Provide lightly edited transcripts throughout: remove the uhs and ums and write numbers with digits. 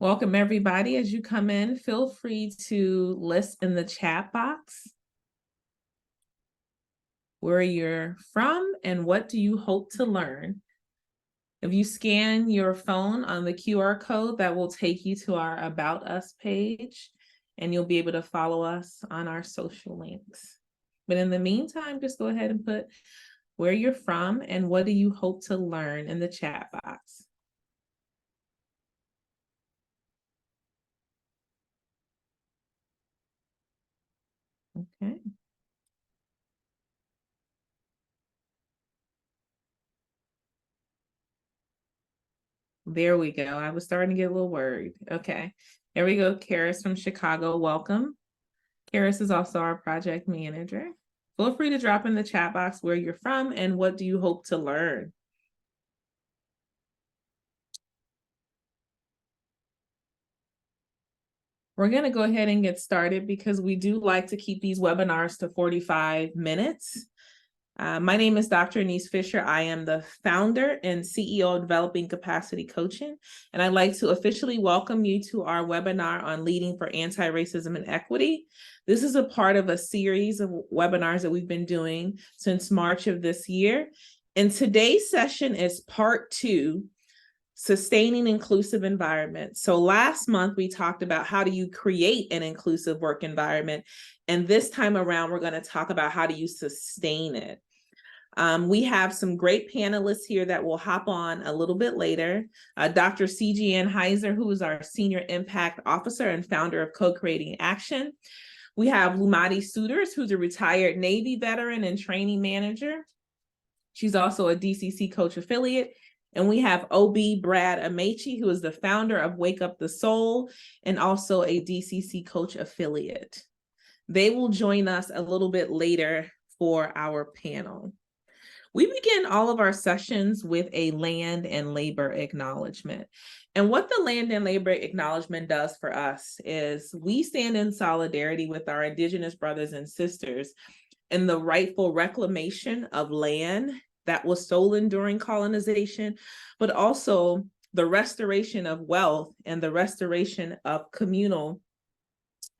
Welcome, everybody. As you come in, feel free to list in the chat box where you're from and what do you hope to learn. If you scan your phone on the QR code, that will take you to our About Us page, and you'll be able to follow us on our social links. But in the meantime, just go ahead and put where you're from and what do you hope to learn in the chat box. Okay. There we go. I was starting to get a little worried. Okay. There we go. Karis from Chicago. Welcome. Karis is also our project manager. Feel free to drop in the chat box where you're from and what do you hope to learn. We're going to go ahead and get started because we do like to keep these webinars to 45 minutes. My name is Dr. Anise Fisher. I am the founder and CEO of Developing Capacity Coaching, and I'd like to officially welcome you to our webinar on Leading for Anti-Racism and Equity. This is a part of a series of webinars that we've been doing since March of this year. And today's session is part 2, Sustaining Inclusive Environment. So last month, we talked about how do you create an inclusive work environment. And this time around, we're going to talk about how do you sustain it. We have some great panelists here that will hop on a little bit later. Dr. C.G.N. Heiser, who is our Senior Impact Officer and founder of Co-Creating Action. We have Lumadi Souders, who's a retired Navy veteran and training manager. She's also a DCC Coach affiliate. And we have OB Brad Amechi, who is the founder of Wake Up the Soul and also a DCC Coach affiliate. They will join us a little bit later for our panel. We begin all of our sessions with a land and labor acknowledgement. And what the land and labor acknowledgement does for us is we stand in solidarity with our Indigenous brothers and sisters in the rightful reclamation of land that was stolen during colonization, but also the restoration of wealth and the restoration of communal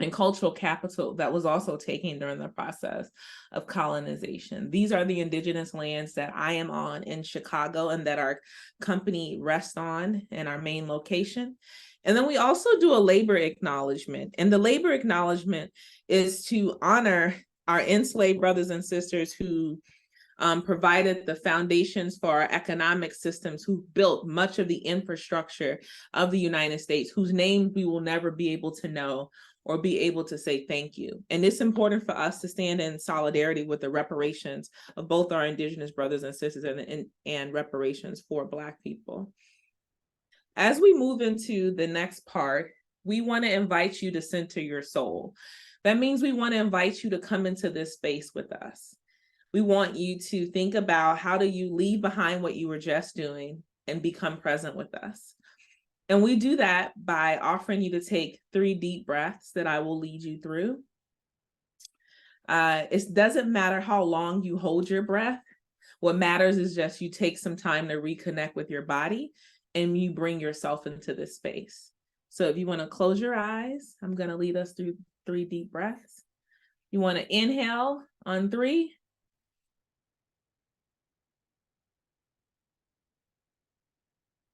and cultural capital that was also taken during the process of colonization. These are the indigenous lands that I am on in Chicago and that our company rests on in our main location. And then we also do a labor acknowledgement. And the labor acknowledgement is to honor our enslaved brothers and sisters who provided the foundations for our economic systems, who built much of the infrastructure of the United States, whose names we will never be able to know or be able to say thank you. And it's important for us to stand in solidarity with the reparations of both our Indigenous brothers and sisters and reparations for Black people. As we move into the next part, we want to invite you to center your soul. That means we want to invite you to come into this space with us. We want you to think about how do you leave behind what you were just doing and become present with us. And we do that by offering you to take 3 deep breaths that I will lead you through. It doesn't matter how long you hold your breath. What matters is just you take some time to reconnect with your body and you bring yourself into this space. So if you want to close your eyes, I'm going to lead us through 3 deep breaths. You want to inhale on 3.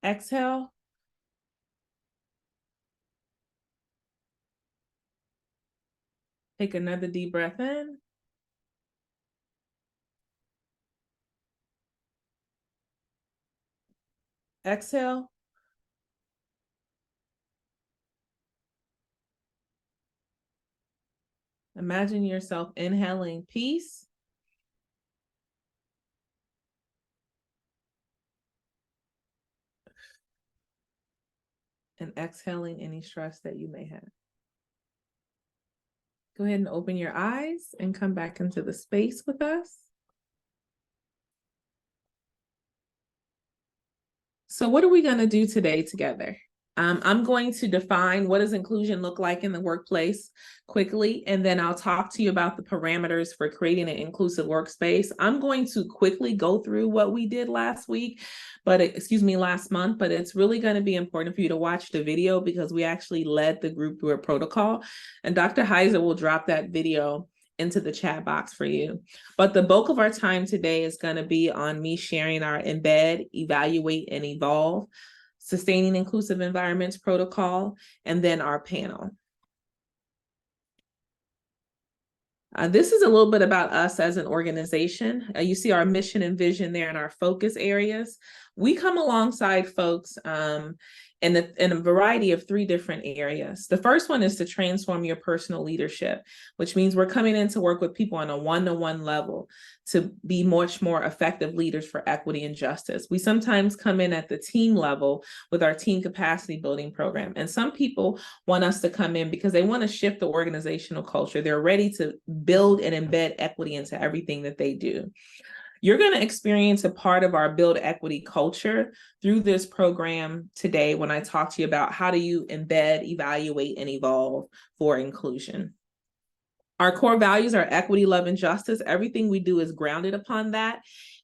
Exhale. Take another deep breath in. Exhale. Imagine yourself inhaling peace. And exhaling any stress that you may have. Go ahead and open your eyes and come back into the space with us. So what are we going to do today together? I'm going to define what does inclusion look like in the workplace quickly, and then I'll talk to you about the parameters for creating an inclusive workspace. I'm going to quickly go through what we did last month, but it's really going to be important for you to watch the video because we actually led the group through a protocol, and Dr. Heiser will drop that video into the chat box for you. But the bulk of our time today is going to be on me sharing our Embed, Evaluate, and Evolve Sustaining Inclusive Environments protocol, and then our panel. This is a little bit about us as an organization. You see our mission and vision there in our focus areas. We come alongside folks in a variety of 3 different areas. The first one is to transform your personal leadership, which means we're coming in to work with people on a one-to-one level to be much more effective leaders for equity and justice. We sometimes come in at the team level with our team capacity building program. And some people want us to come in because they want to shift the organizational culture. They're ready to build and embed equity into everything that they do. You're going to experience a part of our Build Equity culture through this program today when I talk to you about how do you embed, evaluate, and evolve for inclusion. Our core values are equity, love, and justice. Everything we do is grounded upon that.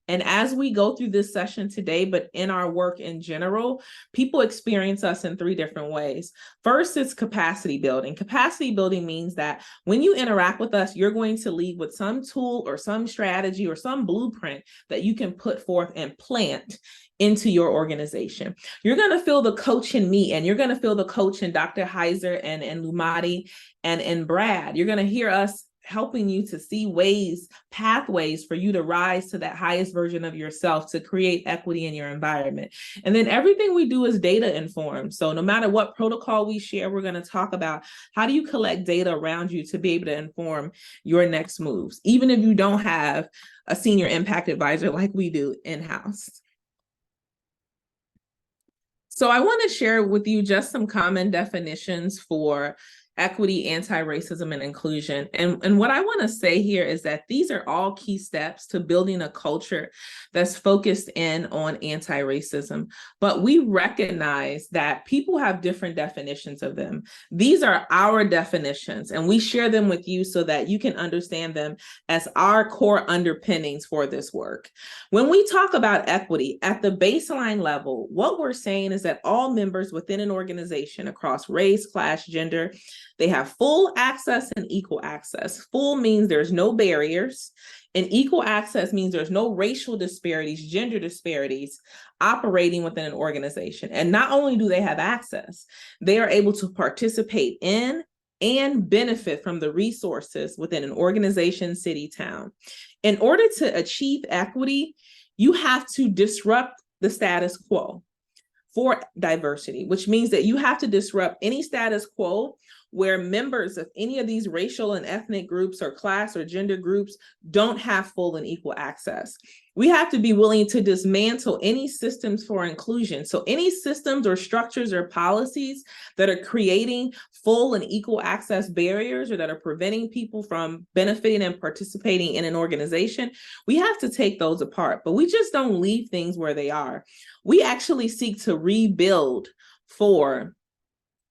And as we go through this session today, but in our work in general, people experience us in 3 different ways. First, it's capacity building. Capacity building means that when you interact with us, you're going to leave with some tool or some strategy or some blueprint that you can put forth and plant into your organization. You're going to feel the coach in me, and you're going to feel the coach in Dr. Heiser and Lumadi and Brad. You're going to hear us helping you to see ways, pathways for you to rise to that highest version of yourself to create equity in your environment. And then everything we do is data informed. So no matter what protocol we share, we're going to talk about how do you collect data around you to be able to inform your next moves, even if you don't have a senior impact advisor like we do in-house. So I want to share with you just some common definitions for equity, anti-racism, and inclusion. And what I want to say here is that these are all key steps to building a culture that's focused in on anti-racism. But we recognize that people have different definitions of them. These are our definitions, and we share them with you so that you can understand them as our core underpinnings for this work. When we talk about equity at the baseline level, what we're saying is that all members within an organization across race, class, gender, they have full access and equal access. Full means there's no barriers, and equal access means there's no racial disparities, gender disparities operating within an organization. And not only do they have access, they are able to participate in and benefit from the resources within an organization, city, town. In order to achieve equity, you have to disrupt the status quo for diversity, which means that you have to disrupt any status quo where members of any of these racial and ethnic groups or class or gender groups don't have full and equal access. We have to be willing to dismantle any systems for inclusion. So any systems or structures or policies that are creating full and equal access barriers or that are preventing people from benefiting and participating in an organization, we have to take those apart. But we just don't leave things where they are. We actually seek to rebuild for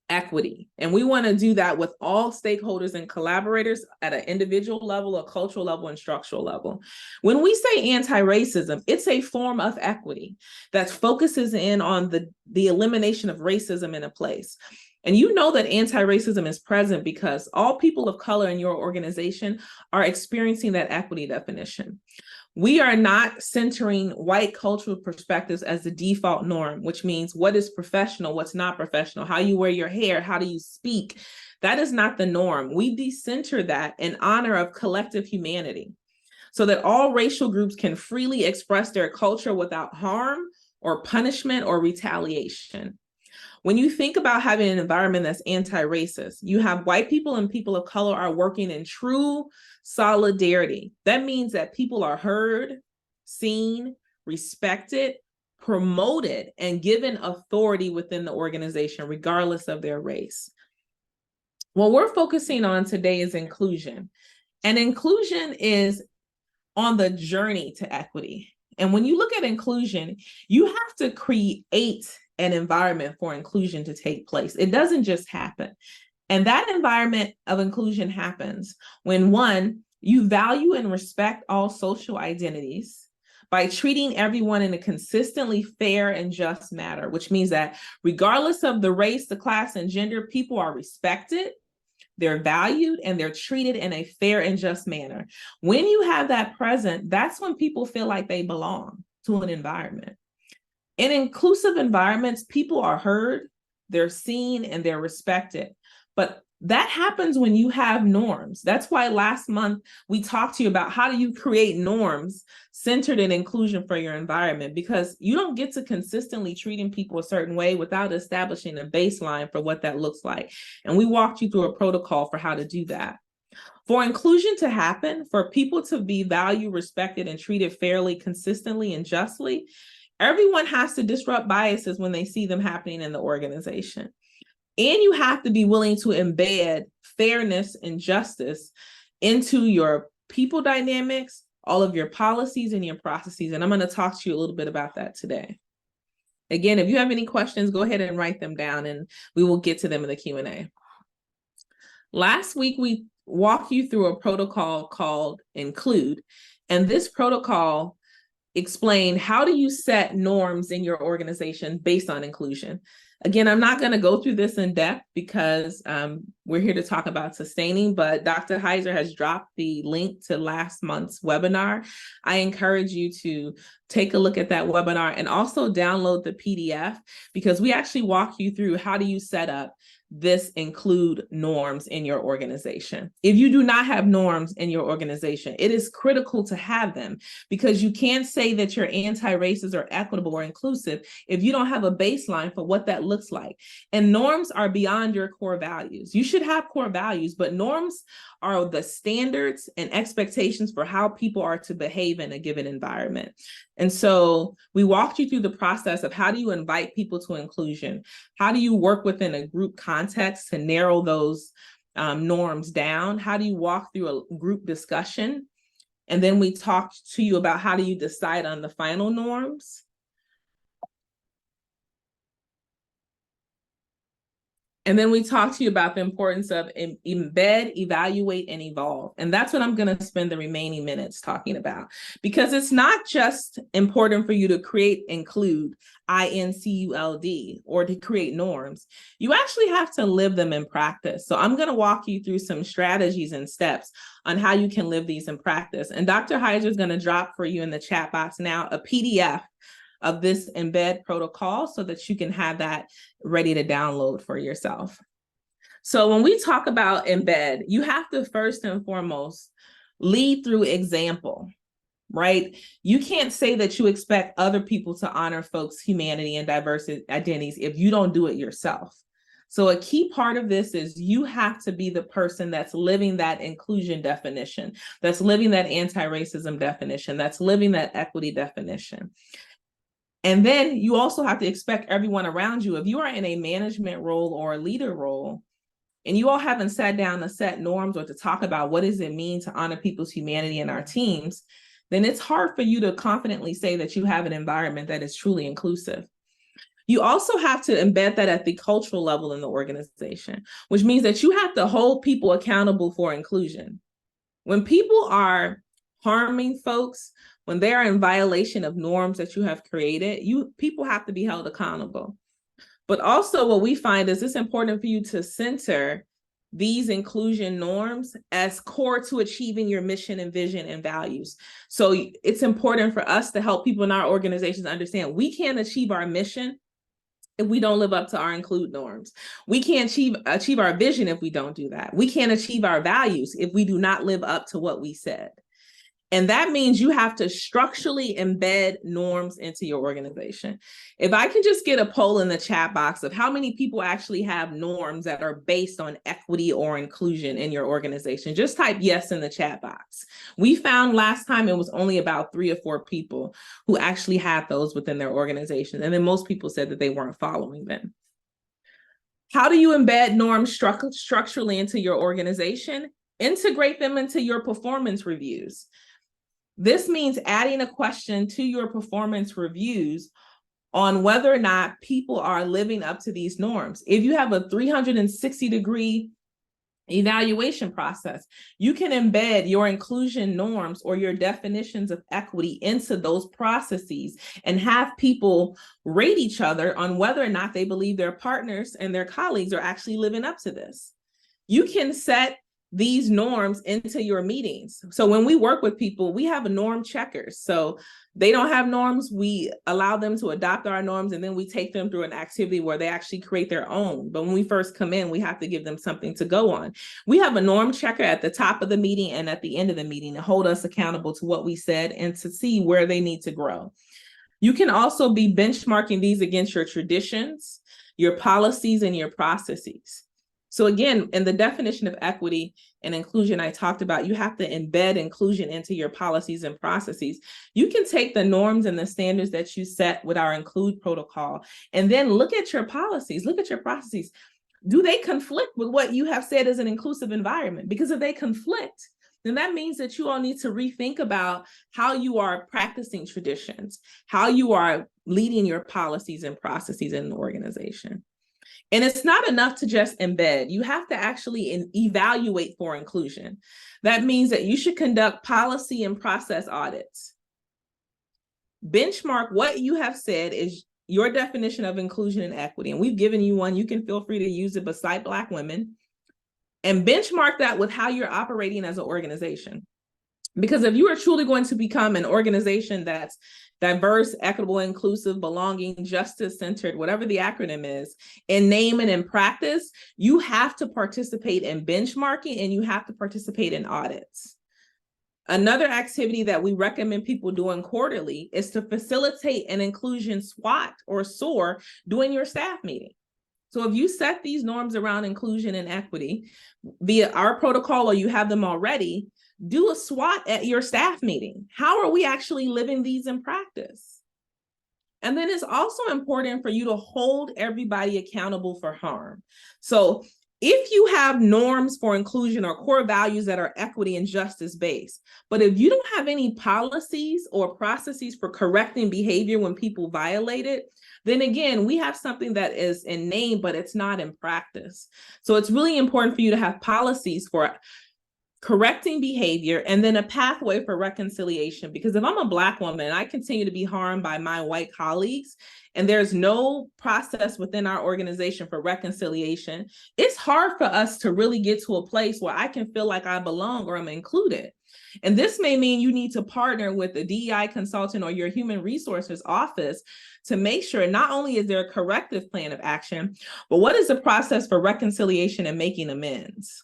equity. And we want to do that with all stakeholders and collaborators at an individual level, a cultural level, and structural level. When we say anti-racism, it's a form of equity that focuses in on the elimination of racism in a place. And you know that anti-racism is present because all people of color in your organization are experiencing that equity definition. We are not centering white cultural perspectives as the default norm, which means what is professional, what's not professional, how you wear your hair, how do you speak. That is not the norm. We decenter that in honor of collective humanity so that all racial groups can freely express their culture without harm or punishment or retaliation. When you think about having an environment that's anti-racist, you have white people and people of color are working in true solidarity. That means that people are heard, seen, respected, promoted, and given authority within the organization, regardless of their race. What we're focusing on today is inclusion. And inclusion is on the journey to equity. And when you look at inclusion, you have to create an environment for inclusion to take place. It doesn't just happen. And that environment of inclusion happens when, one, you value and respect all social identities by treating everyone in a consistently fair and just manner, which means that regardless of the race, the class, and gender, people are respected, they're valued, and they're treated in a fair and just manner. When you have that present, that's when people feel like they belong to an environment. In inclusive environments, people are heard, they're seen, and they're respected. But that happens when you have norms. That's why last month we talked to you about how do you create norms centered in inclusion for your environment, because you don't get to consistently treating people a certain way without establishing a baseline for what that looks like. And we walked you through a protocol for how to do that. For inclusion to happen, for people to be valued, respected, and treated fairly, consistently, and justly, everyone has to disrupt biases when they see them happening in the organization. And you have to be willing to embed fairness and justice into your people dynamics, all of your policies and your processes. And I'm going to talk to you a little bit about that today. Again, if you have any questions, go ahead and write them down and we will get to them in the Q&A. Last week, we walked you through a protocol called Include. And this protocol explained how do you set norms in your organization based on inclusion. Again, I'm not going to go through this in depth because we're here to talk about sustaining, but Dr. Heiser has dropped the link to last month's webinar. I encourage you to take a look at that webinar and also download the PDF, because we actually walk you through how do you set up this include norms in your organization. If you do not have norms in your organization, it is critical to have them, because you can't say that you're anti-racist or equitable or inclusive if you don't have a baseline for what that looks like. And norms are beyond your core values. You should have core values, but norms are the standards and expectations for how people are to behave in a given environment. And so we walked you through the process of how do you invite people to inclusion? How do you work within a group context to narrow those norms down? How do you walk through a group discussion? And then we talked to you about how do you decide on the final norms? And then we talked to you about the importance of embed, evaluate, and evolve. And that's what I'm going to spend the remaining minutes talking about, because it's not just important for you to create include, INCULD, or to create norms. You actually have to live them in practice. So I'm going to walk you through some strategies and steps on how you can live these in practice. And Dr. Heiser is going to drop for you in the chat box now a PDF of this Embed protocol so that you can have that ready to download for yourself. So when we talk about Embed, you have to first and foremost lead through example, right? You can't say that you expect other people to honor folks' humanity and diverse identities if you don't do it yourself. So a key part of this is you have to be the person that's living that inclusion definition, that's living that anti-racism definition, that's living that equity definition. And then you also have to expect everyone around you, if you are in a management role or a leader role, and you all haven't sat down to set norms or to talk about what does it mean to honor people's humanity in our teams, then it's hard for you to confidently say that you have an environment that is truly inclusive. You also have to embed that at the cultural level in the organization, which means that you have to hold people accountable for inclusion. When people are harming folks, when they are in violation of norms that you have created, people have to be held accountable. But also what we find is it's important for you to center these inclusion norms as core to achieving your mission and vision and values. So it's important for us to help people in our organizations understand we can't achieve our mission if we don't live up to our include norms. We can't achieve our vision if we don't do that. We can't achieve our values if we do not live up to what we said. And that means you have to structurally embed norms into your organization. If I can just get a poll in the chat box of how many people actually have norms that are based on equity or inclusion in your organization, just type yes in the chat box. We found last time it was only about 3 or 4 people who actually had those within their organization. And then most people said that they weren't following them. How do you embed norms structurally into your organization? Integrate them into your performance reviews. This means adding a question to your performance reviews on whether or not people are living up to these norms. If you have a 360-degree evaluation process, you can embed your inclusion norms or your definitions of equity into those processes and have people rate each other on whether or not they believe their partners and their colleagues are actually living up to this. You can set these norms into your meetings. So when we work with people, we have a norm checkers. So they don't have norms, we allow them to adopt our norms, and then we take them through an activity where they actually create their own. But when we first come in, we have to give them something to go on. We have a norm checker at the top of the meeting and at the end of the meeting to hold us accountable to what we said and to see where they need to grow. You can also be benchmarking these against your traditions, your policies, and your processes. So again, in the definition of equity and inclusion I talked about, you have to embed inclusion into your policies and processes. You can take the norms and the standards that you set with our include protocol and then look at your policies, look at your processes. Do they conflict with what you have said as an inclusive environment? Because if they conflict, then that means that you all need to rethink about how you are practicing traditions, how you are leading your policies and processes in the organization. And it's not enough to just embed. You have to actually evaluate for inclusion. That means that you should conduct policy and process audits. Benchmark what you have said is your definition of inclusion and equity. And we've given you one. You can feel free to use it beside Black women. And benchmark that with how you're operating as an organization. Because if you are truly going to become an organization that's diverse, equitable, inclusive, belonging, justice-centered, whatever the acronym is, in name and in practice, you have to participate in benchmarking and you have to participate in audits. Another activity that we recommend people doing quarterly is to facilitate an inclusion SWOT or SOAR during your staff meeting. So if you set these norms around inclusion and equity via our protocol or you have them already, do a SWOT at your staff meeting. How are we actually living these in practice? And then it's also important for you to hold everybody accountable for harm. So if you have norms for inclusion or core values that are equity and justice based, but if you don't have any policies or processes for correcting behavior when people violate it, then again, we have something that is in name, but it's not in practice. So it's really important for you to have policies for correcting behavior and then a pathway for reconciliation. Because if I'm a Black woman and I continue to be harmed by my white colleagues and there's no process within our organization for reconciliation, it's hard for us to really get to a place where I can feel like I belong or I'm included. And this may mean you need to partner with a DEI consultant or your human resources office to make sure not only is there a corrective plan of action, but what is the process for reconciliation and making amends?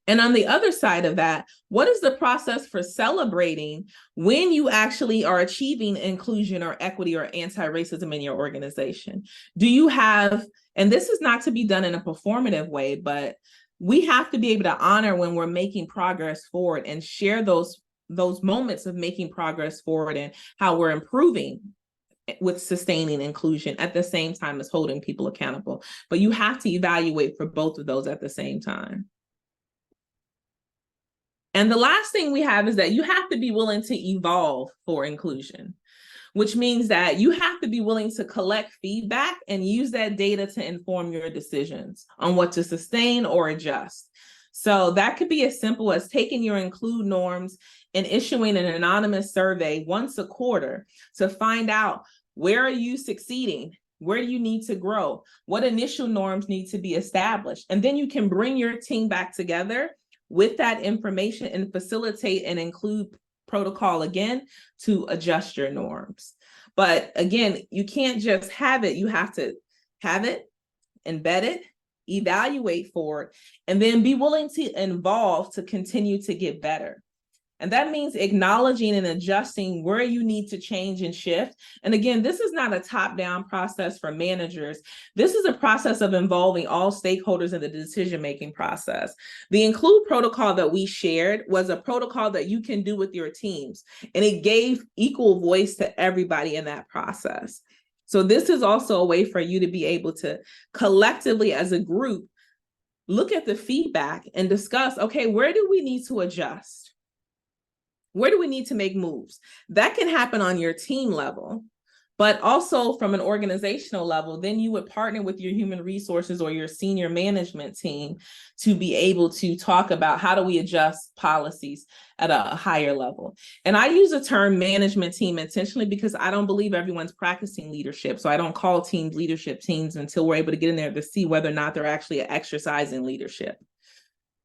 And on the other side of that, what is the process for celebrating when you actually are achieving inclusion or equity or anti-racism in your organization? Do you have, and this is not to be done in a performative way, but we have to be able to honor when we're making progress forward and share those moments of making progress forward and how we're improving with sustaining inclusion at the same time as holding people accountable. But you have to evaluate for both of those at the same time. And the last thing we have is that you have to be willing to evolve for inclusion, which means that you have to be willing to collect feedback and use that data to inform your decisions on what to sustain or adjust. So that could be as simple as taking your include norms and issuing an anonymous survey once a quarter to find out, where are you succeeding? Where do you need to grow? What initial norms need to be established? And then you can bring your team back together with that information and facilitate and include protocol again to adjust your norms. But again, you can't just have it. You have to have it, embed it, evaluate for it, and then be willing to involve to continue to get better. And that means acknowledging and adjusting where you need to change and shift. And again, this is not a top-down process for managers. This is a process of involving all stakeholders in the decision-making process. The include protocol that we shared was a protocol that you can do with your teams, and it gave equal voice to everybody in that process. So this is also a way for you to be able to collectively as a group look at the feedback and discuss, okay, where do we need to adjust? Where do we need to make moves? That can happen on your team level, But also from an organizational level, then you would partner with your human resources or your senior management team to be able to talk about how do we adjust policies at a higher level. And I use the term management team intentionally because I don't believe everyone's practicing leadership. So I don't call teams leadership teams until we're able to get in there to see whether or not they're actually exercising leadership.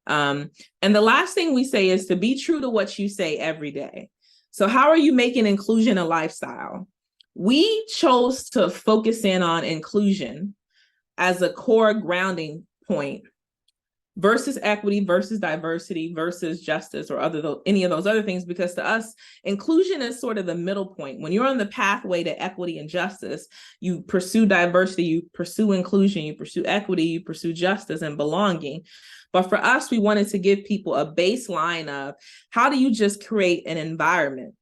And the last thing we say is to be true to what you say every day. So how are you making inclusion a lifestyle? We chose to focus in on inclusion as a core grounding point versus equity versus diversity versus justice or any of those other things, because to us, inclusion is sort of the middle point. When you're on the pathway to equity and justice, you pursue diversity, you pursue inclusion, you pursue equity, you pursue justice and belonging. But for us, we wanted to give people a baseline of how do you just create an environment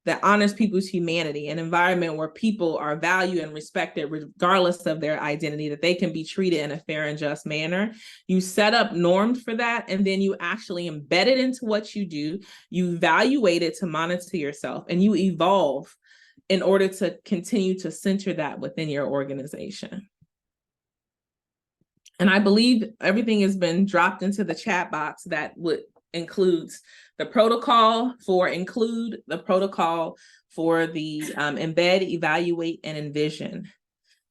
that honors people's humanity, an environment where people are valued and respected regardless of their identity, that they can be treated in a fair and just manner. You set up norms for that, and then you actually embed it into what you do. You evaluate it to monitor yourself, and you evolve in order to continue to center that within your organization. And I believe everything has been dropped into the chat box that includes the protocol for include, the protocol for the embed, evaluate, and envision.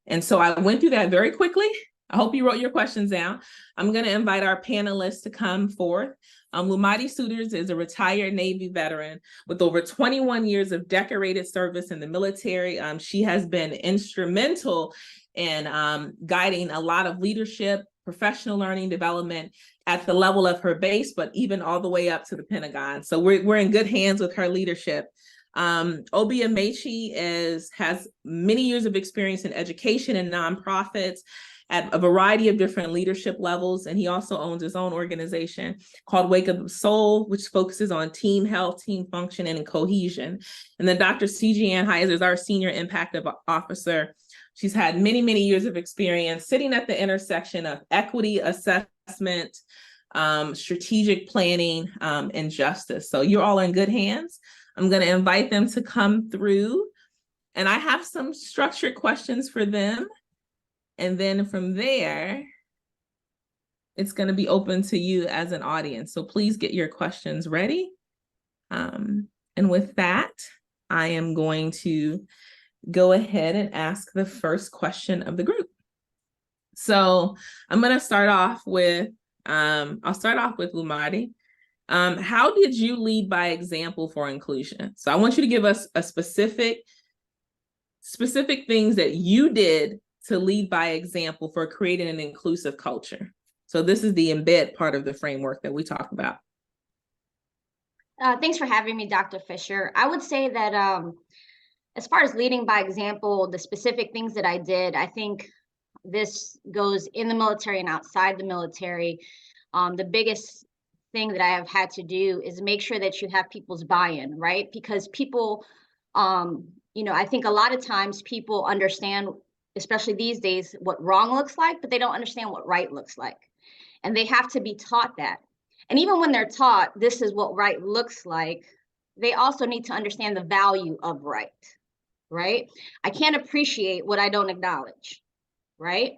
And so I went through that very quickly. I hope you wrote your questions down. I'm going to invite our panelists to come forth. Lumadi Souders is a retired Navy veteran with over 21 years of decorated service in the military. She has been instrumental in guiding a lot of leadership, professional learning development at the level of her base, but even all the way up to the Pentagon. So we're in good hands with her leadership. Obi Amechi has many years of experience in education and nonprofits at a variety of different leadership levels. And he also owns his own organization called Wake Up Soul, which focuses on team health, team function, and cohesion. And then Dr. C.G. Ann Heiser is our senior impact officer. She's had many, many years of experience sitting at the intersection of equity assessment, strategic planning, and justice. So you're all in good hands. I'm going to invite them to come through, and I have some structured questions for them. And then from there, it's going to be open to you as an audience. So please get your questions ready. And with that, I am going to go ahead and ask the first question of the group. So I'm going to start off with, I'll start off with Lumadi. How did you lead by example for inclusion? So I want you to give us a specific things that you did to lead by example for creating an inclusive culture. So this is the embed part of the framework that we talk about. Thanks for having me, Dr. Fisher. I would say that as far as leading by example, the specific things that I did, I think this goes in the military and outside the military. The biggest thing that I have had to do is make sure that you have people's buy-in, right? Because people, I think a lot of times people understand, especially these days, what wrong looks like, but they don't understand what right looks like. And they have to be taught that. And even when they're taught this is what right looks like, they also need to understand the value of right, right? I can't appreciate what I don't acknowledge, right?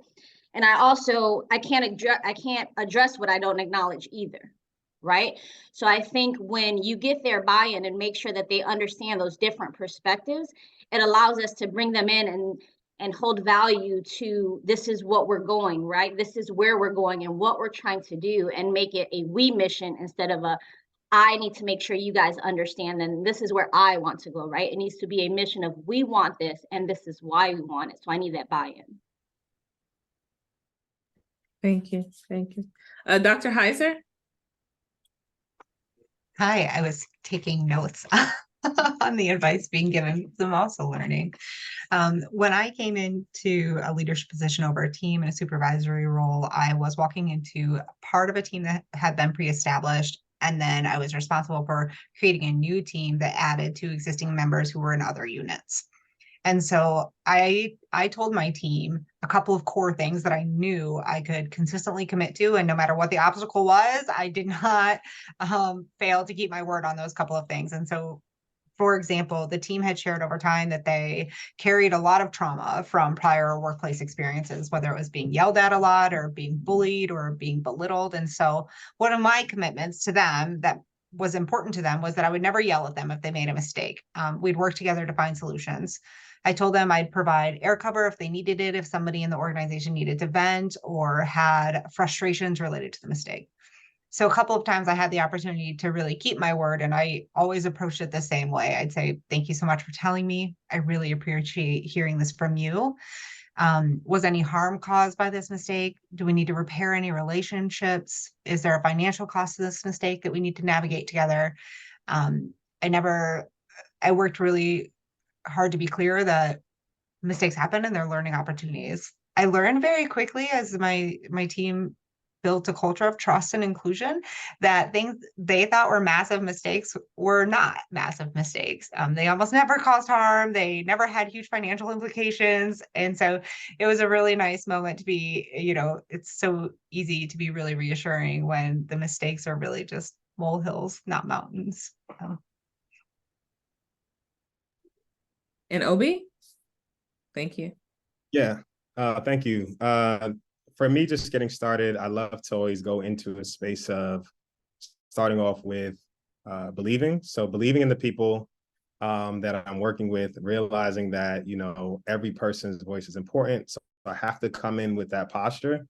And I can't address what I don't acknowledge either, right? So I think when you get their buy-in and make sure that they understand those different perspectives, it allows us to bring them in and hold value to this is what we're going, right? This is where we're going and what we're trying to do, and make it a we mission instead of a I need to make sure you guys understand, and this is where I want to go, right? It needs to be a mission of we want this and this is why we want it. So I need that buy-in. Thank you. Thank you. Dr. Heiser? Hi, I was taking notes on the advice being given because I'm also learning. When I came into a leadership position over a team in a supervisory role, I was walking into part of a team that had been pre-established, and then I was responsible for creating a new team that added to existing members who were in other units. And so I told my team a couple of core things that I knew I could consistently commit to, and no matter what the obstacle was, I did not fail to keep my word on those couple of things. And so For example, the team had shared over time that they carried a lot of trauma from prior workplace experiences, whether it was being yelled at a lot or being bullied or being belittled. And so one of my commitments to them that was important to them was that I would never yell at them if they made a mistake. We'd work together to find solutions. I told them I'd provide air cover if they needed it, if somebody in the organization needed to vent or had frustrations related to the mistake. So a couple of times I had the opportunity to really keep my word, and I always approached it the same way. I'd say, thank you so much for telling me. I really appreciate hearing this from you. Was any harm caused by this mistake? Do we need to repair any relationships? Is there a financial cost to this mistake that we need to navigate together? I worked really hard to be clear that mistakes happen and they're learning opportunities. I learned very quickly as my team built a culture of trust and inclusion that things they thought were massive mistakes were not massive mistakes. They almost never caused harm. They never had huge financial implications. And so it was a really nice moment to be, it's so easy to be really reassuring when the mistakes are really just molehills, not mountains. And Obi? Thank you. Yeah, thank you. For me, just getting started, I love to always go into a space of starting off with believing. So believing in the people that I'm working with, realizing that, every person's voice is important. So I have to come in with that posture.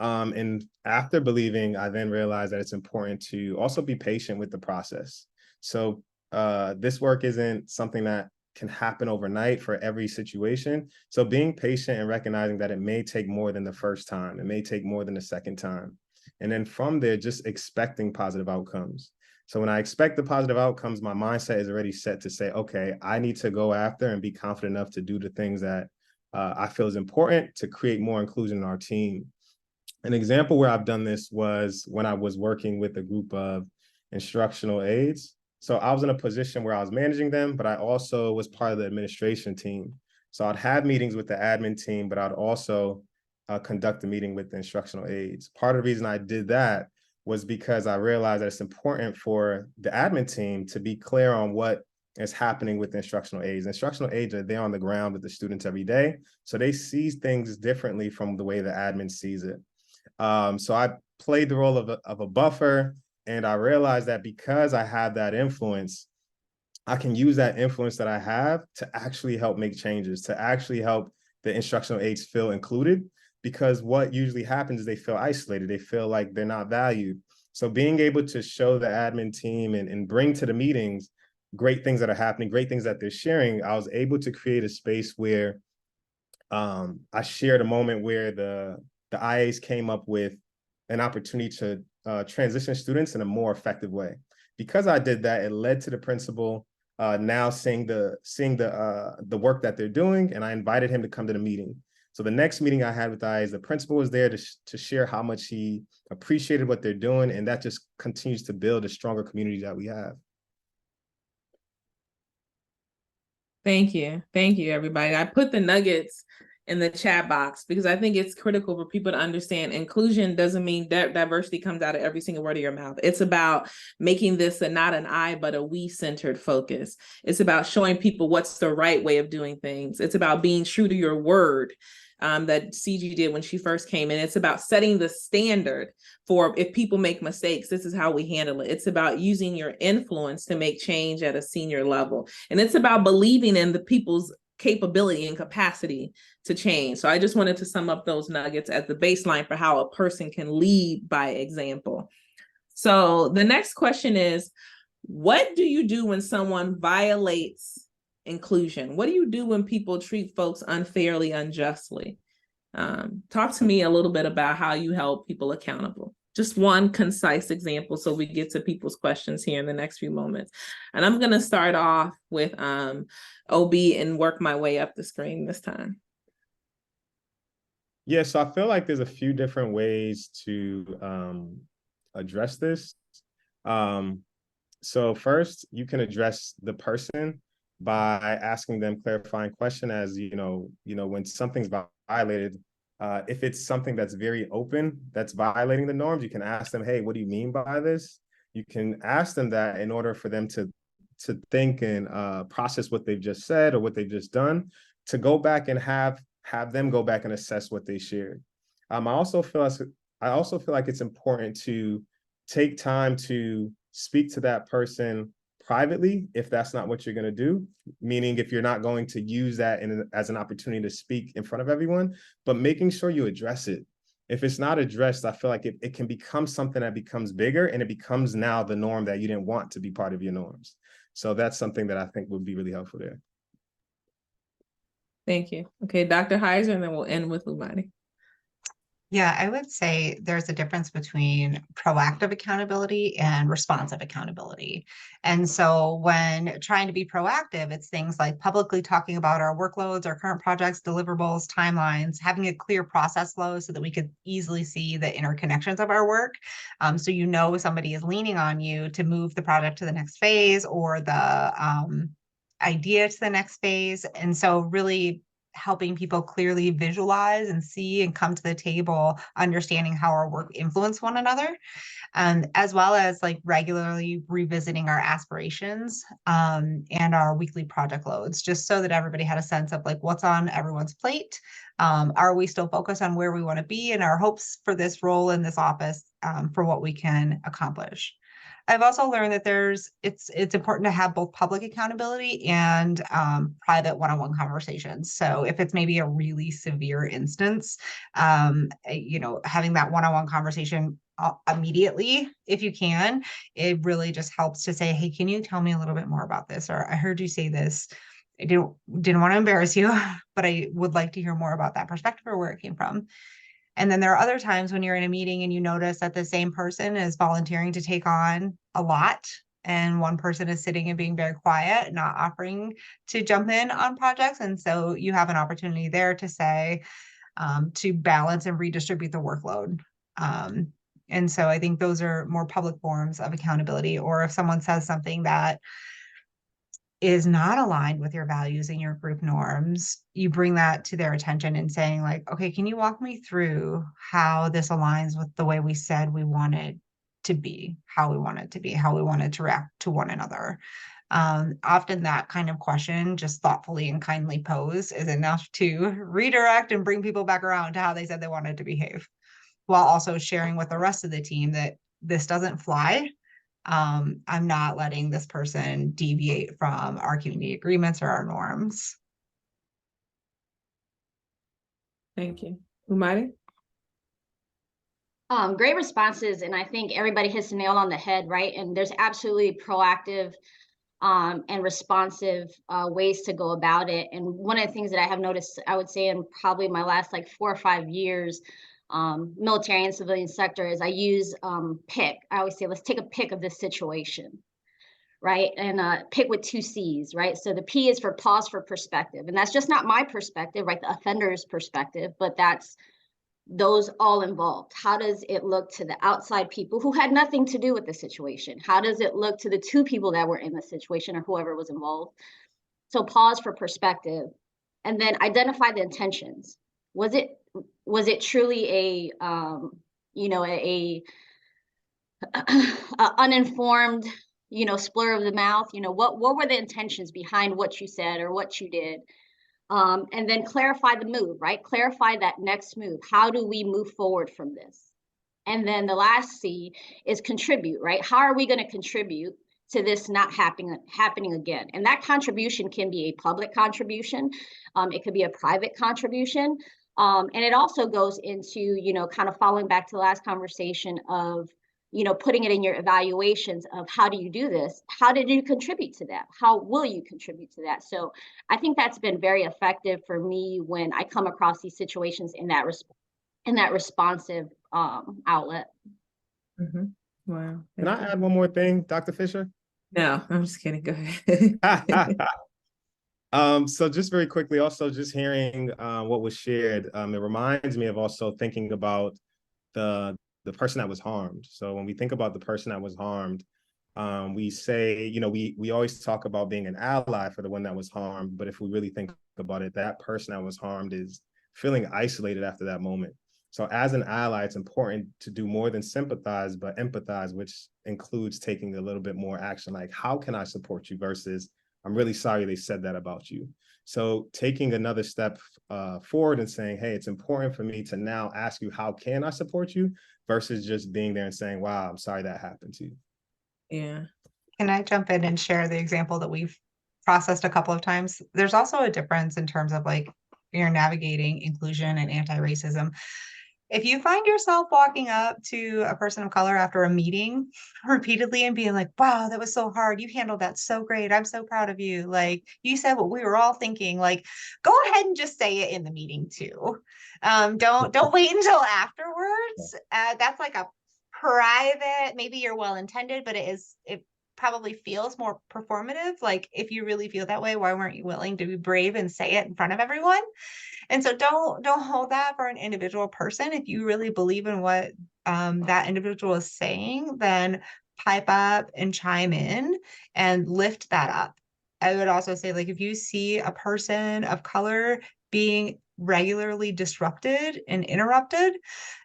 And after believing, I then realized that it's important to also be patient with the process. So this work isn't something that can happen overnight for every situation. So being patient and recognizing that it may take more than the first time, it may take more than the second time. And then from there, just expecting positive outcomes. So when I expect the positive outcomes, my mindset is already set to say, okay, I need to go after and be confident enough to do the things that I feel is important to create more inclusion in our team. An example where I've done this was when I was working with a group of instructional aides. So I was in a position where I was managing them, but I also was part of the administration team. So I'd have meetings with the admin team, but I'd also conduct a meeting with the instructional aides. Part of the reason I did that was because I realized that it's important for the admin team to be clear on what is happening with the instructional aides. Instructional aides are there on the ground with the students every day. So they see things differently from the way the admin sees it. So I played the role of a buffer. And I realized that because I have that influence, I can use that influence that I have to actually help make changes, to actually help the instructional aides feel included. Because what usually happens is they feel isolated. They feel like they're not valued. So being able to show the admin team and bring to the meetings great things that are happening, great things that they're sharing, I was able to create a space where I shared a moment where the IAs came up with an opportunity to transition students in a more effective way. Because I did that, it led to the principal now seeing the work that they're doing, and I invited him to come to the meeting. So the next meeting I had with IAs, the principal was there to share how much he appreciated what they're doing, and that just continues to build a stronger community that we have. Thank you, everybody. I put the nuggets in the chat box because I think it's critical for people to understand inclusion doesn't mean that diversity comes out of every single word of your mouth. It's about making this not an I, but a we-centered focus. It's about showing people what's the right way of doing things. It's about being true to your word that CG did when she first came in. It's about setting the standard for if people make mistakes, this is how we handle it. It's about using your influence to make change at a senior level. And it's about believing in the people's capability and capacity to change. So I just wanted to sum up those nuggets as the baseline for how a person can lead by example. So the next question is, what do you do when someone violates inclusion? What do you do when people treat folks unfairly, unjustly? Talk to me a little bit about how you held people accountable. Just one concise example so we get to people's questions here in the next few moments. And I'm going to start off with OB and work my way up the screen this time. Yeah, so I feel like there's a few different ways to address this. So first, you can address the person by asking them clarifying question as, when something's violated, if it's something that's very open, that's violating the norms, you can ask them, hey, what do you mean by this? You can ask them that in order for them to to think and process what they've just said or what they've just done, to go back and have them go back and assess what they shared. I also feel like it's important to take time to speak to that person privately if that's not what you're going to do, meaning if you're not going to use that as an opportunity to speak in front of everyone, but making sure you address it. If it's not addressed, I feel like it can become something that becomes bigger, and it becomes now the norm that you didn't want to be part of your norms. So that's something that I think would be really helpful there. Thank you. Okay, Dr. Heiser, and then we'll end with Lumani. Yeah, I would say there's a difference between proactive accountability and responsive accountability. And so when trying to be proactive, it's things like publicly talking about our workloads, our current projects, deliverables, timelines, having a clear process flow so that we could easily see the interconnections of our work. So you know somebody is leaning on you to move the project to the next phase or the idea to the next phase. And so really helping people clearly visualize and see and come to the table, understanding how our work influence one another, as well as like regularly revisiting our aspirations and our weekly project loads, just so that everybody had a sense of like what's on everyone's plate. Are we still focused on where we want to be and our hopes for this role in this office for what we can accomplish? I've also learned that it's important to have both public accountability and private one-on-one conversations. So if it's maybe a really severe instance, having that one-on-one conversation immediately, if you can, it really just helps to say, hey, can you tell me a little bit more about this? Or I heard you say this. I didn't want to embarrass you, but I would like to hear more about that perspective or where it came from. And then there are other times when you're in a meeting and you notice that the same person is volunteering to take on a lot, and one person is sitting and being very quiet, not offering to jump in on projects. And so you have an opportunity there to say, to balance and redistribute the workload. And so I think those are more public forms of accountability. Or if someone says something that is not aligned with your values and your group norms, you bring that to their attention and saying like, okay, can you walk me through how this aligns with the way we said we wanted to be, how we wanted to react to one another? Often that kind of question, just thoughtfully and kindly posed, is enough to redirect and bring people back around to how they said they wanted to behave, while also sharing with the rest of the team that this doesn't fly. I'm not letting this person deviate from our community agreements or our norms. Thank you. Lumani? Great responses. And I think everybody hits the nail on the head, right? And there's absolutely proactive and responsive ways to go about it. And one of the things that I have noticed, I would say in probably my last like 4 or 5 years, military and civilian sector, is I use pick. I always say, let's take a pick of this situation, right? And pick with 2 C's, right? So the P is for pause for perspective. And that's just not my perspective, right? The offender's perspective, but that's those all involved. How does it look to the outside people who had nothing to do with the situation? How does it look to the 2 people that were in the situation or whoever was involved? So pause for perspective, and then identify the intentions. Was it truly a uninformed, splur of the mouth? What were the intentions behind what you said or what you did? And then clarify the move, right? Clarify that next move. How do we move forward from this? And then the last C is contribute, right? How are we going to contribute to this not happening again? And that contribution can be a public contribution. It could be a private contribution. And it also goes into, kind of following back to the last conversation of, putting it in your evaluations of how do you do this? How did you contribute to that? How will you contribute to that? So I think that's been very effective for me when I come across these situations in that responsive outlet. Mm-hmm. Wow. Can I add one more thing, Dr. Fisher? No, I'm just kidding. Go ahead. So just very quickly, also just hearing what was shared, it reminds me of also thinking about the person that was harmed. So when we think about the person that was harmed, we say, we always talk about being an ally for the one that was harmed. But if we really think about it, that person that was harmed is feeling isolated after that moment. So as an ally, it's important to do more than sympathize, but empathize, which includes taking a little bit more action. Like, how can I support you versus, I'm really sorry they said that about you. So taking another step forward and saying, hey, it's important for me to now ask you, how can I support you? Versus just being there and saying, wow, I'm sorry that happened to you. Yeah. Can I jump in and share the example that we've processed a couple of times? There's also a difference in terms of like you're navigating inclusion and anti-racism. If you find yourself walking up to a person of color after a meeting repeatedly and being like, wow, that was so hard. You handled that so great. I'm so proud of you. Like you said what we were all thinking, like, go ahead and just say it in the meeting too. Don't wait until afterwards. That's like a private, maybe you're well-intended, but it probably feels more performative. Like if you really feel that way, why weren't you willing to be brave and say it in front of everyone? And so don't hold that for an individual person. If you really believe in what that individual is saying, then pipe up and chime in and lift that up. I would also say, like, if you see a person of color being regularly disrupted and interrupted,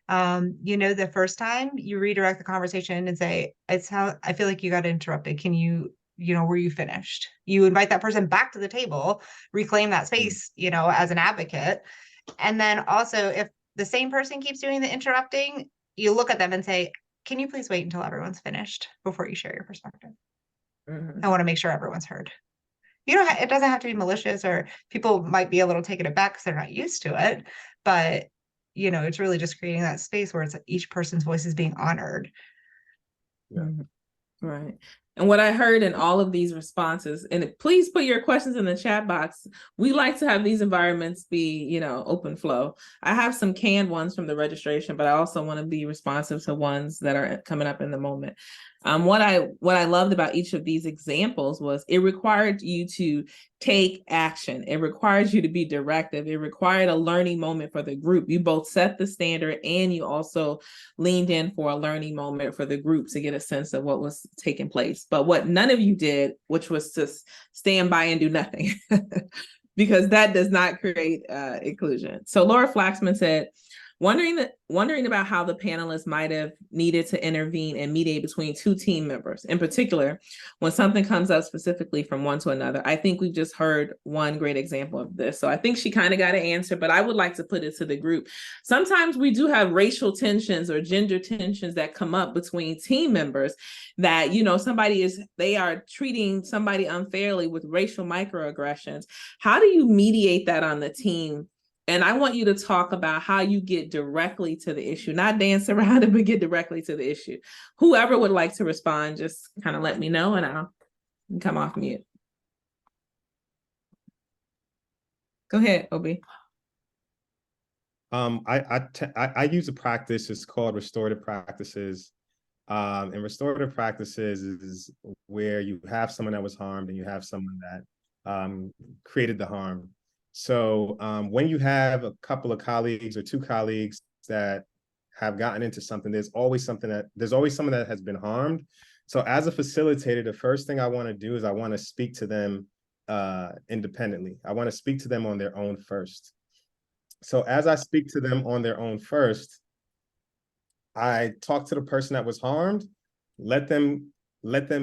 the first time you redirect the conversation and say, it's how I feel like you got interrupted. Can you, were you finished? You invite that person back to the table, reclaim that space, as an advocate. And then also, if the same person keeps doing the interrupting, you look at them and say, can you please wait until everyone's finished before you share your perspective? Mm-hmm. I want to make sure everyone's heard. It doesn't have to be malicious, or people might be a little taken aback because they're not used to it. But, it's really just creating that space where it's each person's voice is being honored. Yeah. Mm-hmm. Right. And what I heard in all of these responses, and please put your questions in the chat box. We like to have these environments be, open flow. I have some canned ones from the registration, but I also want to be responsive to ones that are coming up in the moment. What I loved about each of these examples was it required you to take action. It requires you to be directive. It required a learning moment for the group. You both set the standard and you also leaned in for a learning moment for the group to get a sense of what was taking place. But what none of you did, which was just stand by and do nothing, because that does not create inclusion. So Laura Flaxman said, wondering about how the panelists might have needed to intervene and mediate between two team members, in particular, when something comes up specifically from one to another. I think we've just heard one great example of this. So I think she kind of got an answer, but I would like to put it to the group. Sometimes we do have racial tensions or gender tensions that come up between team members that, they are treating somebody unfairly with racial microaggressions. How do you mediate that on the team? And I want you to talk about how you get directly to the issue, not dance around it, but get directly to the issue. Whoever would like to respond, just kind of let me know and I'll come off mute. Go ahead, Obi. I use a practice. It's called Restorative Practices. And Restorative Practices is where you have someone that was harmed and you have someone that created the harm. So when you have a couple of colleagues or two colleagues that have gotten into something, there's always someone that has been harmed. So as a facilitator, the first thing I want to do is I want to speak to them independently. I want to speak to them on their own first. So as I speak to them on their own first, I talk to the person that was harmed, let them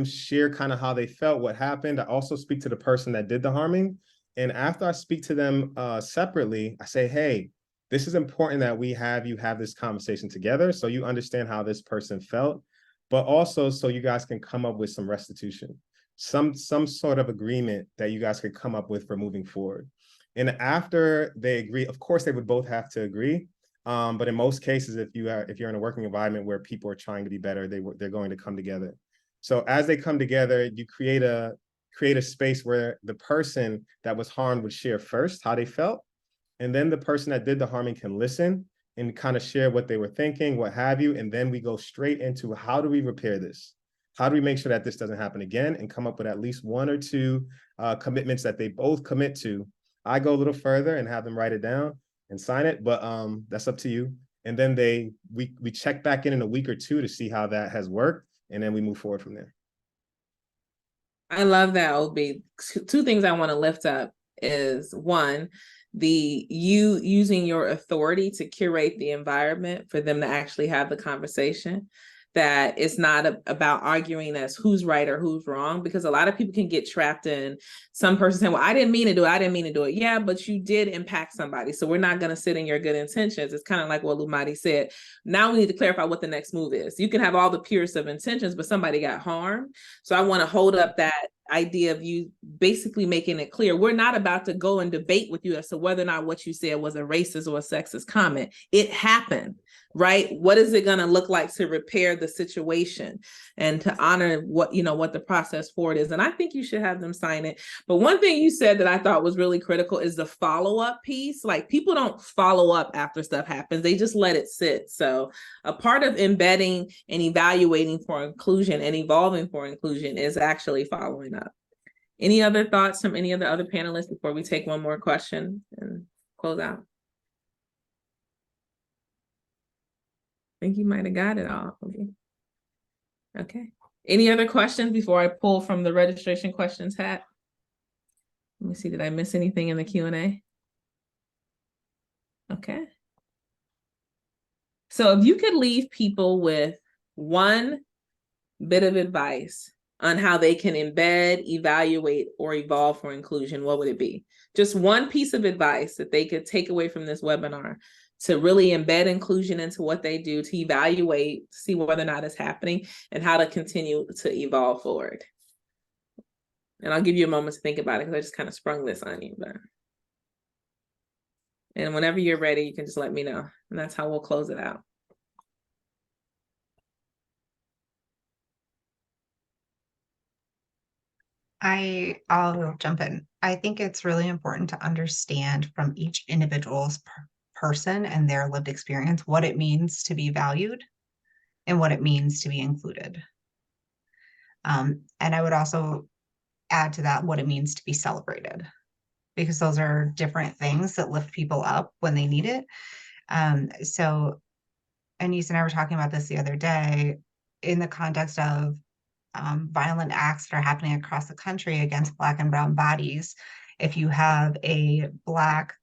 share kind of how they felt, what happened. I also speak to the person that did the harming. And after I speak to them separately, I say, hey, this is important that you have this conversation together so you understand how this person felt, but also so you guys can come up with some restitution, some sort of agreement that you guys could come up with for moving forward. And after they agree, of course, they would both have to agree. But in most cases, if you're in a working environment where people are trying to be better, they're going to come together. So as they come together, you create a space where the person that was harmed would share first how they felt. And then the person that did the harming can listen and kind of share what they were thinking, what have you. And then we go straight into how do we repair this? How do we make sure that this doesn't happen again and come up with at least one or two commitments that they both commit to? I go a little further and have them write it down and sign it, but that's up to you. And then we check back in a week or two to see how that has worked. And then we move forward from there. I love that, Obi. Two things I want to lift up is one, you using your authority to curate the environment for them to actually have the conversation, that it's not about arguing as who's right or who's wrong, because a lot of people can get trapped in some person saying, well, I didn't mean to do it. I didn't mean to do it. Yeah, but you did impact somebody. So we're not going to sit in your good intentions. It's kind of like what Lumadi said. Now we need to clarify what the next move is. You can have all the purest of intentions, but somebody got harmed. So I want to hold up that idea of you basically making it clear. We're not about to go and debate with you as to whether or not what you said was a racist or a sexist comment. It happened. Right? What is it going to look like to repair the situation and to honor what the process forward is? And I think you should have them sign it. But one thing you said that I thought was really critical is the follow-up piece. Like, people don't follow up after stuff happens. They just let it sit. So a part of embedding and evaluating for inclusion and evolving for inclusion is actually following up. Any other thoughts from any of the other panelists before we take one more question and close out? I think you might have got it all. Okay. Any other questions before I pull from the registration questions hat? Let me see, did I miss anything in the Q&A? Okay. So if you could leave people with one bit of advice on how they can embed, evaluate, or evolve for inclusion, what would it be? Just one piece of advice that they could take away from this webinar to really embed inclusion into what they do, to evaluate, see whether or not it's happening, and how to continue to evolve forward. And I'll give you a moment to think about it, because I just kind of sprung this on you. And whenever you're ready, you can just let me know. And that's how we'll close it out. I'll jump in. I think it's really important to understand from each individual's person and their lived experience what it means to be valued and what it means to be included. And I would also add to that what it means to be celebrated, because those are different things that lift people up when they need it. So Anise and I were talking about this the other day in the context of violent acts that are happening across the country against Black and brown bodies. If you have a Black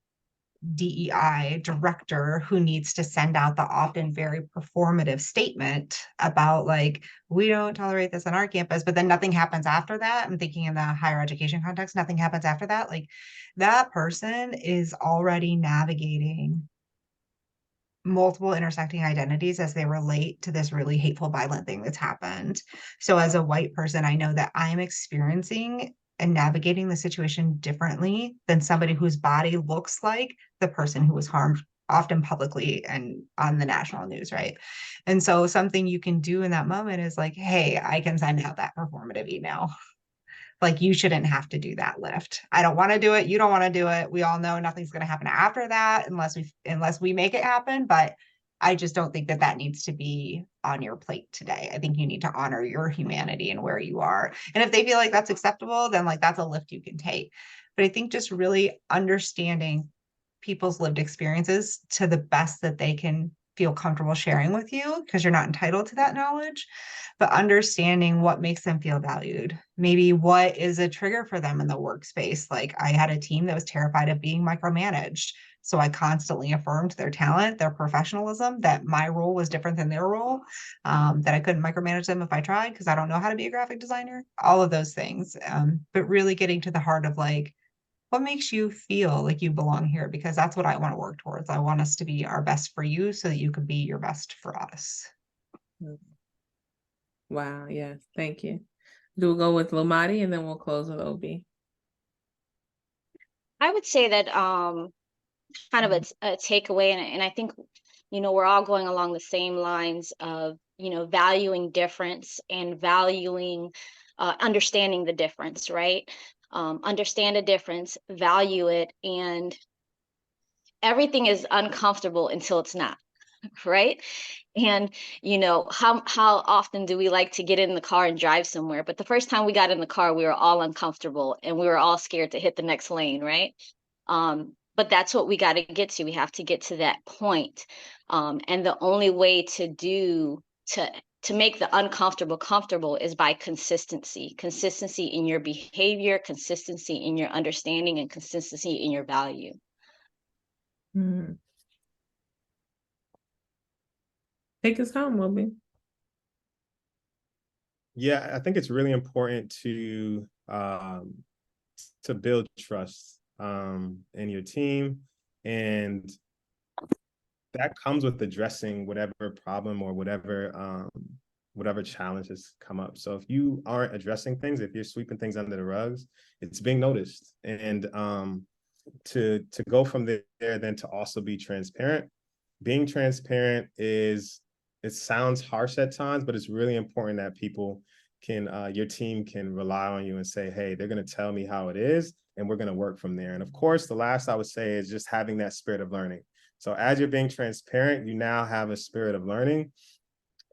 DEI director who needs to send out the often very performative statement about, like, we don't tolerate this on our campus, but then nothing happens after that. I'm thinking in the higher education context, nothing happens after that. Like, that person is already navigating multiple intersecting identities as they relate to this really hateful, violent thing that's happened. So as a white person, I know that I'm experiencing and navigating the situation differently than somebody whose body looks like the person who was harmed, often publicly and on the national news, right? And so something you can do in that moment is like, hey, I can send out that performative email. Like, you shouldn't have to do that lift. I don't want to do it. You don't want to do it. We all know nothing's going to happen after that unless we make it happen. But I just don't think that needs to be on your plate today. I think you need to honor your humanity and where you are. And if they feel like that's acceptable, then like that's a lift you can take. But I think just really understanding people's lived experiences to the best that they can feel comfortable sharing with you, because you're not entitled to that knowledge, but understanding what makes them feel valued. Maybe what is a trigger for them in the workspace. Like, I had a team that was terrified of being micromanaged. So I constantly affirmed their talent, their professionalism, that my role was different than their role, that I couldn't micromanage them if I tried because I don't know how to be a graphic designer, all of those things. But really getting to the heart of, like, what makes you feel like you belong here? Because that's what I want to work towards. I want us to be our best for you so that you can be your best for us. Wow, yes, thank you. We'll go with Lumadi and then we'll close with OB. I would say that kind of a takeaway, and I think, we're all going along the same lines of, valuing difference and valuing, understanding the difference, right? Understand a difference, value it, and everything is uncomfortable until it's not, right? And how often do we like to get in the car and drive somewhere? But the first time we got in the car, we were all uncomfortable and we were all scared to hit the next lane, right? But that's what we got to get to. We have to get to that point. And the only way to make the uncomfortable comfortable is by consistency in your behavior, consistency in your understanding, and consistency in your value. Hmm. Take us home, Moby. Yeah, I think it's really important to build trust in your team, and that comes with addressing whatever problem or whatever challenges come up. So if you aren't addressing things, if you're sweeping things under the rugs, it's being noticed. And to go from there, then to also be transparent. Being transparent it sounds harsh at times, but it's really important that people can your team can rely on you and say, hey, they're going to tell me how it is, and we're going to work from there. And of course, the last I would say is just having that spirit of learning. So as you're being transparent, you now have a spirit of learning.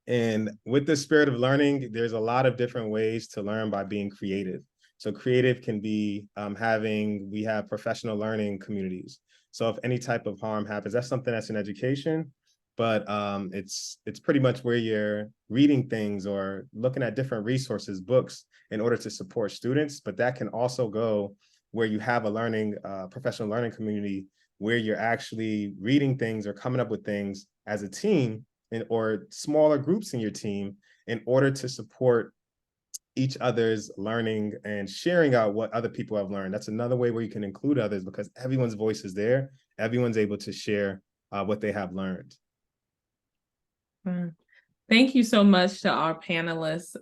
And with the spirit of learning, there's a lot of different ways to learn by being creative. So creative can be we have professional learning communities. So if any type of harm happens, that's something that's in education, but it's pretty much where you're reading things or looking at different resources, books, in order to support students. But that can also go where you have a professional learning community where you're actually reading things or coming up with things as a team or smaller groups in your team in order to support each other's learning and sharing out what other people have learned. That's another way where you can include others, because everyone's voice is there. Everyone's able to share what they have learned. Thank you so much to our panelists.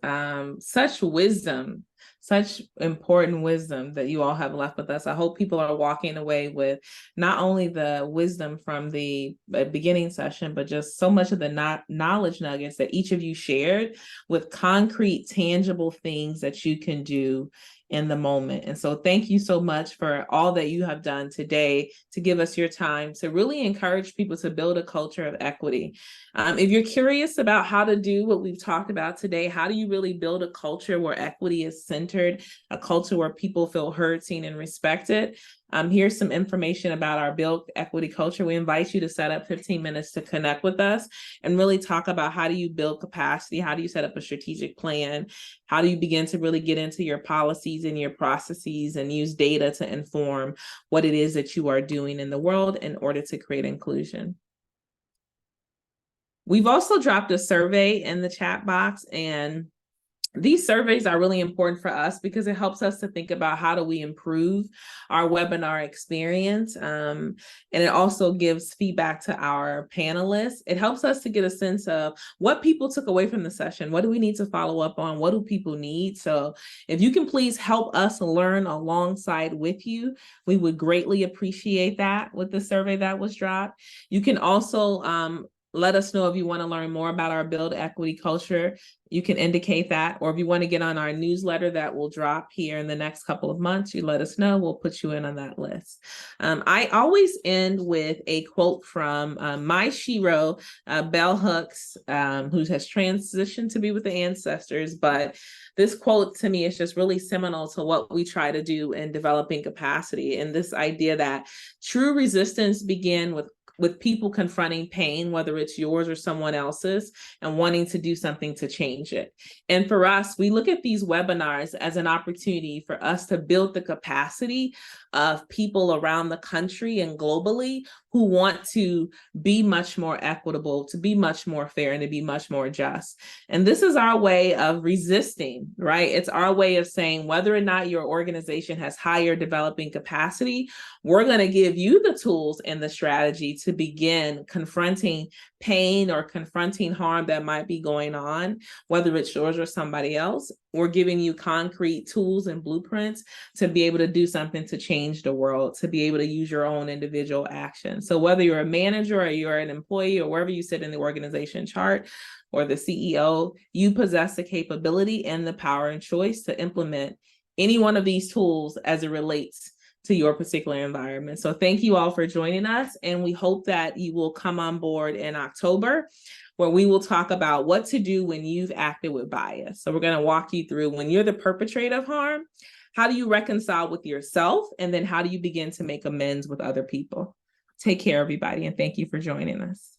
Such wisdom, such important wisdom that you all have left with us. I hope people are walking away with not only the wisdom from the beginning session, but just so much of the knowledge nuggets that each of you shared with concrete, tangible things that you can do in the moment. And so thank you so much for all that you have done today to give us your time to really encourage people to build a culture of equity. If you're curious about how to do what we've talked about today, how do you really build a culture where equity is centered, a culture where people feel heard, seen, and respected? Here's some information about our Build Equity Culture. We invite you to set up 15 minutes to connect with us and really talk about how do you build capacity? How do you set up a strategic plan? How do you begin to really get into your policies and your processes and use data to inform what it is that you are doing in the world in order to create inclusion? We've also dropped a survey in the chat box, and these surveys are really important for us because it helps us to think about how do we improve our webinar experience. And it also gives feedback to our panelists. It helps us to get a sense of what people took away from the session. What do we need to follow up on? What do people need? So if you can please help us learn alongside with you, we would greatly appreciate that with the survey that was dropped. You can also let us know if you want to learn more about our Build Equity Culture. You can indicate that, or if you want to get on our newsletter that will drop here in the next couple of months, you let us know. We'll put you in on that list. I always end with a quote from my Shiro, Bell Hooks, who has transitioned to be with the ancestors. But this quote to me is just really seminal to what we try to do in developing capacity, and this idea that true resistance begins with people confronting pain, whether it's yours or someone else's, and wanting to do something to change it. And for us, we look at these webinars as an opportunity for us to build the capacity of people around the country and globally who want to be much more equitable, to be much more fair, and to be much more just. And this is our way of resisting, right? It's our way of saying whether or not your organization has higher developing capacity, we're going to give you the tools and the strategy to begin confronting pain or confronting harm that might be going on, whether it's yours or somebody else. We're giving you concrete tools and blueprints to be able to do something to change the world, to be able to use your own individual action. So whether you're a manager or you're an employee or wherever you sit in the organization chart or the CEO, you possess the capability and the power and choice to implement any one of these tools as it relates to your particular environment. So thank you all for joining us, and we hope that you will come on board in October, where we will talk about what to do when you've acted with bias. So we're going to walk you through when you're the perpetrator of harm, how do you reconcile with yourself, and then how do you begin to make amends with other people? Take care, everybody, and thank you for joining us.